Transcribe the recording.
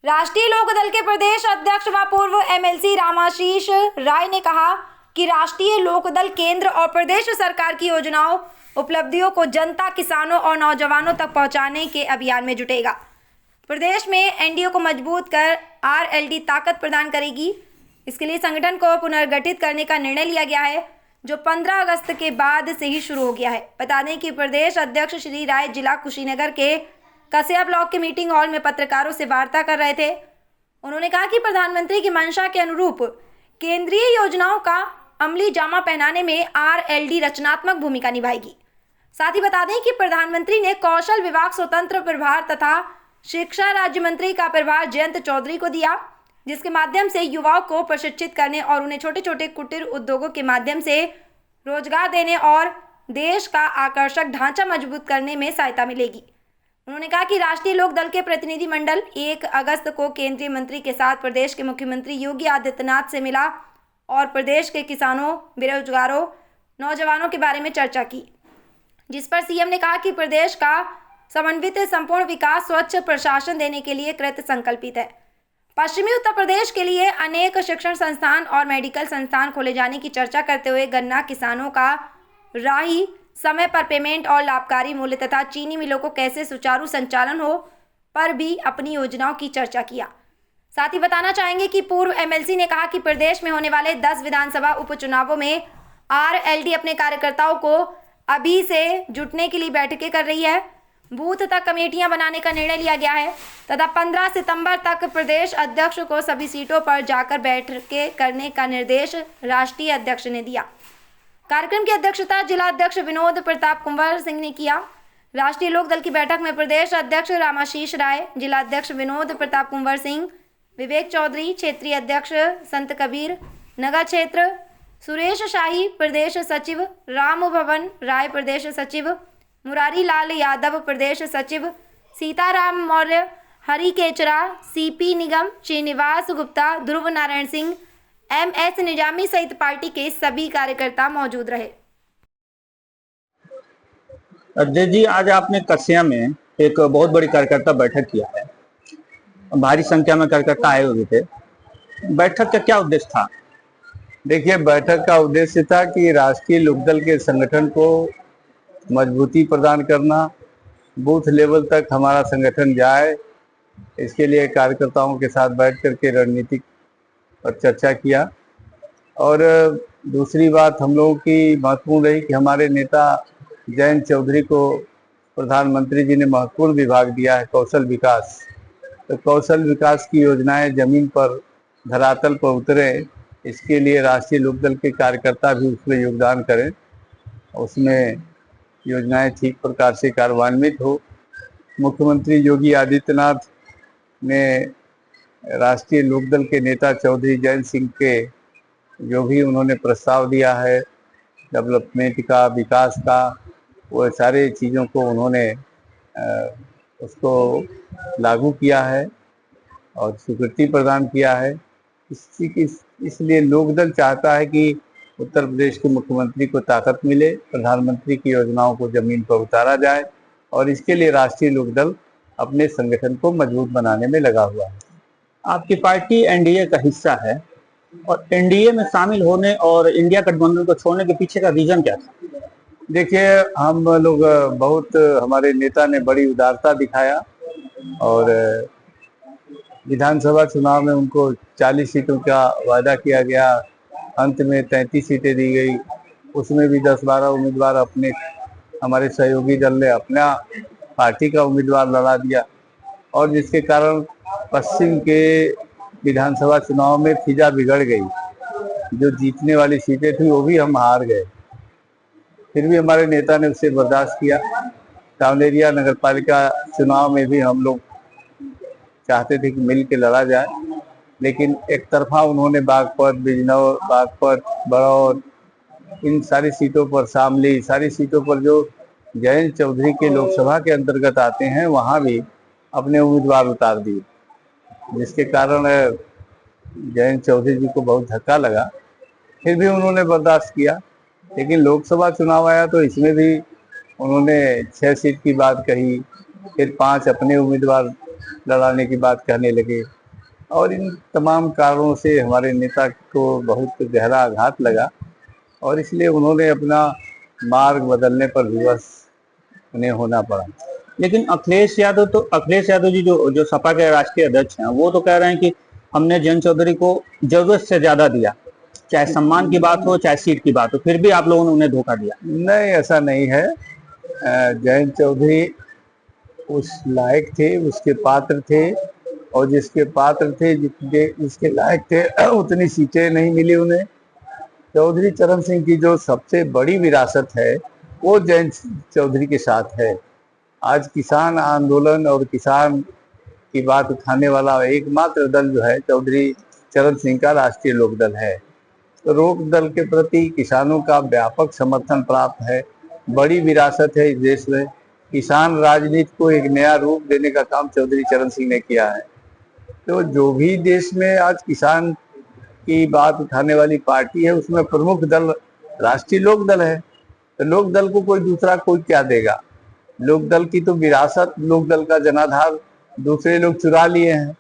राष्ट्रीय लोकदल के प्रदेश अध्यक्ष व पूर्व एमएलसी रामाशीष राय ने कहा कि राष्ट्रीय लोकदल केंद्र और प्रदेश सरकार की योजनाओं उपलब्धियों को जनता, किसानों और नौजवानों तक पहुंचाने के अभियान में जुटेगा। प्रदेश में एनडीए को मजबूत कर आरएलडी ताकत प्रदान करेगी। इसके लिए संगठन को पुनर्गठित करने का निर्णय लिया गया है, जो 15 अगस्त के बाद से ही शुरू हो गया है। बता दें कि प्रदेश अध्यक्ष श्री राय जिला कुशीनगर के कसिया ब्लॉक के मीटिंग हॉल में पत्रकारों से वार्ता कर रहे थे। उन्होंने कहा कि प्रधानमंत्री की मंशा के अनुरूप केंद्रीय योजनाओं का अमली जामा पहनाने में आरएलडी रचनात्मक भूमिका निभाएगी। साथ ही बता दें कि प्रधानमंत्री ने कौशल विभाग स्वतंत्र प्रभार तथा शिक्षा राज्य मंत्री का प्रभार जयंत चौधरी को दिया, जिसके माध्यम से युवाओं को प्रशिक्षित करने और उन्हें छोटे छोटे कुटीर उद्योगों के माध्यम से रोजगार देने और देश का आकर्षक ढांचा मजबूत करने में सहायता मिलेगी। उन्होंने कहा कि राष्ट्रीय लोक दल के प्रतिनिधि मंडल 1 अगस्त को केंद्रीय मंत्री के साथ प्रदेश के मुख्यमंत्री योगी आदित्यनाथ से मिला और प्रदेश के किसानों, बेरोजगारों, नौजवानों के बारे में चर्चा की, जिस पर सीएम ने कहा कि प्रदेश का समन्वित संपूर्ण विकास, स्वच्छ प्रशासन देने के लिए कृत संकल्पित है। पश्चिमी उत्तर प्रदेश के लिए अनेक शिक्षण संस्थान और मेडिकल संस्थान खोले जाने की चर्चा करते हुए गन्ना किसानों का राही समय पर पेमेंट और लाभकारी मूल्य तथा चीनी मिलों को कैसे सुचारू संचालन हो पर भी अपनी योजनाओं की चर्चा किया। साथ ही बताना चाहेंगे कि पूर्व एमएलसी ने कहा कि प्रदेश में होने वाले 10 विधानसभा उपचुनावों में आरएलडी अपने कार्यकर्ताओं को अभी से जुटने के लिए बैठकें कर रही है। बूथ तक कमेटियां बनाने का निर्णय लिया गया है तथा 15 सितंबर तक प्रदेश अध्यक्ष को सभी सीटों पर जाकर बैठकें करने का निर्देश राष्ट्रीय अध्यक्ष ने दिया। कार्यक्रम की अध्यक्षता जिला अध्यक्ष विनोद प्रताप कुंवर सिंह ने किया। राष्ट्रीय लोक दल की बैठक में प्रदेश अध्यक्ष रामाशीष राय, जिला अध्यक्ष विनोद प्रताप कुंवर सिंह, विवेक चौधरी, क्षेत्रीय अध्यक्ष संत कबीर नगर क्षेत्र, सुरेश शाही प्रदेश सचिव, राम भवन राय प्रदेश सचिव, मुरारी लाल यादव प्रदेश सचिव, सीताराम मौर्य, हरि केचरा, सीपी निगम, श्रीनिवास गुप्ता, ध्रुव नारायण सिंह, एमएस निजामी सहित पार्टी के सभी कार्यकर्ता मौजूद रहे। अध्यक्ष जी, आज आपने कसिया में एक बहुत बड़ी कार्यकर्ता बैठक किया है। भारी संख्या में कार्यकर्ता आए हुए थे। बैठक का क्या उद्देश्य था? देखिए, बैठक का उद्देश्य था कि राष्ट्रीय लोकदल के संगठन को मजबूती प्रदान करना, बूथ लेवल तक हमारा संगठन जाए, इसके लिए कार्यकर्ताओं के साथ बैठ करके रणनीतिक पर चर्चा किया। और दूसरी बात हम लोगों की महत्वपूर्ण रही कि हमारे नेता जयंत चौधरी को प्रधानमंत्री जी ने महत्वपूर्ण विभाग दिया है कौशल विकास। तो कौशल विकास की योजनाएं जमीन पर, धरातल पर उतरे, इसके लिए राष्ट्रीय लोकदल के कार्यकर्ता भी उसमें योगदान करें, उसमें योजनाएं ठीक प्रकार से कार्यान्वित हो। मुख्यमंत्री योगी आदित्यनाथ ने राष्ट्रीय लोकदल के नेता चौधरी जयंत सिंह के जो भी उन्होंने प्रस्ताव दिया है डेवलपमेंट का, विकास का, वो सारे चीज़ों को उन्होंने उसको लागू किया है और स्वीकृति प्रदान किया है। इसलिए लोकदल चाहता है कि उत्तर प्रदेश के मुख्यमंत्री को ताकत मिले, प्रधानमंत्री की योजनाओं को जमीन पर उतारा जाए, और इसके लिए राष्ट्रीय लोकदल अपने संगठन को मजबूत बनाने में लगा हुआ है। आपकी पार्टी एनडीए का हिस्सा है और एनडीए में शामिल होने और इंडिया गठबंधन को छोड़ने के पीछे का रीजन क्या था? देखिए, हम लोग बहुत, हमारे नेता ने बड़ी उदारता दिखाया और विधानसभा चुनाव में उनको 40 सीटों का वादा किया गया, अंत में 33 सीटें दी गई। उसमें भी 10-12 उम्मीदवार अपने, हमारे सहयोगी दल ने अपना पार्टी का उम्मीदवार लड़ा दिया, और जिसके कारण पश्चिम के विधानसभा चुनाव में फिजा बिगड़ गई। जो जीतने वाली सीटें थी वो भी हम हार गए। फिर भी हमारे नेता ने उसे बर्दाश्त किया। कांवलेरिया नगर पालिका चुनाव में भी हम लोग चाहते थे कि मिल के लड़ा जाए, लेकिन एक तरफा उन्होंने बागपत, बिजनौर, बागपत, बड़ौर, इन सारी सीटों पर, शामली, सारी सीटों पर जो जयंत चौधरी के लोकसभा के अंतर्गत आते हैं, वहाँ भी अपने उम्मीदवार उतार दिए, जिसके कारण जयंत चौधरी जी को बहुत धक्का लगा। फिर भी उन्होंने बर्दाश्त किया। लेकिन लोकसभा चुनाव आया तो इसमें भी उन्होंने 6 सीट की बात कही, फिर 5 अपने उम्मीदवार लड़ाने की बात कहने लगे। और इन तमाम कारणों से हमारे नेता को बहुत गहरा आघात लगा और इसलिए उन्होंने अपना मार्ग बदलने पर विवश उन्हें होना पड़ा। लेकिन अखिलेश यादव जी जो सपा के राष्ट्रीय अध्यक्ष हैं, वो तो कह रहे हैं कि हमने जयंत चौधरी को जरूरत से ज्यादा दिया, चाहे सम्मान की बात हो चाहे सीट की बात हो, फिर भी आप लोगों ने उन्हें धोखा दिया। नहीं, ऐसा नहीं है। जयंत चौधरी उस लायक थे, उसके पात्र थे, और जिसके पात्र थे, जिसके लायक थे, उतनी सीटें नहीं मिली उन्हें। चौधरी चरण सिंह की जो सबसे बड़ी विरासत है वो जयंत चौधरी के साथ है। आज किसान आंदोलन और किसान की बात उठाने वाला एकमात्र दल जो है चौधरी चरण सिंह का राष्ट्रीय लोकदल है। तो लोकदल के प्रति किसानों का व्यापक समर्थन प्राप्त है, बड़ी विरासत है इस देश में। किसान राजनीति को एक नया रूप देने का काम चौधरी चरण सिंह ने किया है। तो जो भी देश में आज किसान की बात उठाने वाली पार्टी है उसमें प्रमुख दल राष्ट्रीय लोकदल है। तो लोकदल को कोई क्या देगा? लोकदल की तो विरासत, लोकदल का जनाधार दूसरे लोग चुरा लिए हैं।